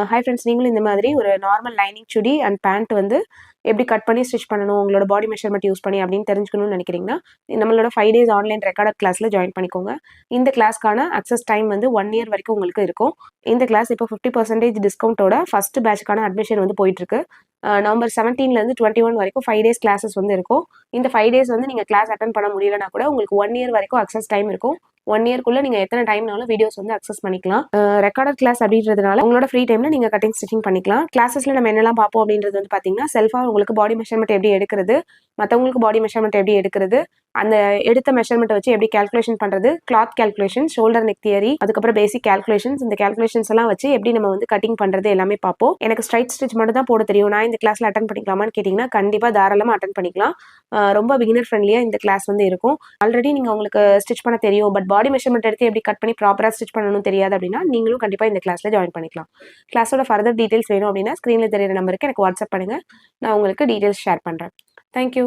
Hi friends, நீங்களும் இந்த மாதிரி ஒரு normal lining chudi and pant வந்து எப்படி கட் பண்ணி ஸ்டிச் பண்ணணும் உங்களோட பாடி மெஷர்மெண்ட் யூஸ் பண்ணி அப்படின்னு தெரிஞ்சுக்கணும்னு நினைக்கிறீங்கன்னா நம்மளோட 5 days ஆன்லைன் ரெக்கார்டட் கிளாஸில் ஜாயின் பண்ணிக்கோங்க. இந்த கிளாஸ்க்கான அக்சஸ் டைம் வந்து 1 year வரைக்கும் உங்களுக்கு இருக்கும். இந்த கிளாஸ் இப்போ 50% டிஸ்கவுண்ட்டோட ஃபர்ஸ்ட் பேட்ச்க்கான அட்மிஷன் வந்து போயிட்டுருக்கு. நவம்பர் 17லேருந்து 21 வரைக்கும் 5 days கிளாஸஸ் வந்து இருக்கும். இந்த 5 days வந்து நீங்கள் கிளாஸ் அட்டன் பண்ண முடியலனா கூட உங்களுக்கு 1 year வரைக்கும் அக்சஸ் டைம் இருக்கும். 1 yearக்குள்ள நீங்க எத்தனை டைம்னாலும் வீடியோஸ் வந்து அக்சஸ் பண்ணிக்கலாம். ரெக்கார்டட் கிளாஸ் அப்படின்றதுனால உங்களோட ஃப்ரீ டைம்ல நீங்க கட்டிங் ஸ்டிச்சிங் பண்ணிக்கலாம். கிளாஸஸ்ல நம்ம என்னெல்லாம் பார்ப்போம் அப்படின்றது வந்து பாத்தீங்கன்னா, செல்ஃபா உங்களுக்கு பாடி மெஷர்மெண்ட் எப்படி எடுக்கிறது, மற்றவங்களுக்கு பாடி மெஷர்மெண்ட் எப்படி எடுக்கிறது, அந்த எடுத்த மெஷர்மெண்ட் வச்சு எப்படி கால்குலேஷன் பண்றது, cloth calculation, shoulder neck theory, அதுக்கப்புறம் பேசிக் கால்குலேஷன்ஸ், இந்த கால்குலேஷன்ஸ் எல்லாம் வச்சு எப்படி நம்ம வந்து கட்டிங் பண்றது எல்லாமே பார்ப்போம். எனக்கு ஸ்ட்ரைட் ஸ்டிச் மட்டும் தான் போட தெரியும், நான் இந்த கிளாஸ்ல அட்டன் பண்ணிக்கலாமான்னு கேட்டீங்கன்னா கண்டிப்பா தாராளமா அட்டன் பண்ணிக்கலாம். ரொம்ப பிகினர் ஃப்ரெண்ட்லியா இந்த கிளாஸ் வந்து இருக்கும். ஆல்ரெடி நீங்க உங்களுக்கு ஸ்டிச் பண்ண தெரியும், பட் பாடி மெஷர்மெண்ட் எடுத்து எப்படி கட் பண்ணி ப்ராப்பரா ஸ்டிச் பண்ணணும் தெரியாது அப்படின்னா நீங்களும் கண்டிப்பா இந்த கிளாஸ்ல ஜாயின் பண்ணிக்கலாம். கிளாஸோட ஃபர்தர் டீடைல்ஸ் வேணும் அப்படின்னா ஸ்கிரீன்ல தெரியுற நம்பருக்கு எனக்கு வாட்ஸ்அப் பண்ணுங்க, நான் உங்களுக்கு டீடைல்ஸ் ஷேர் பண்றேன். தேங்க்யூ.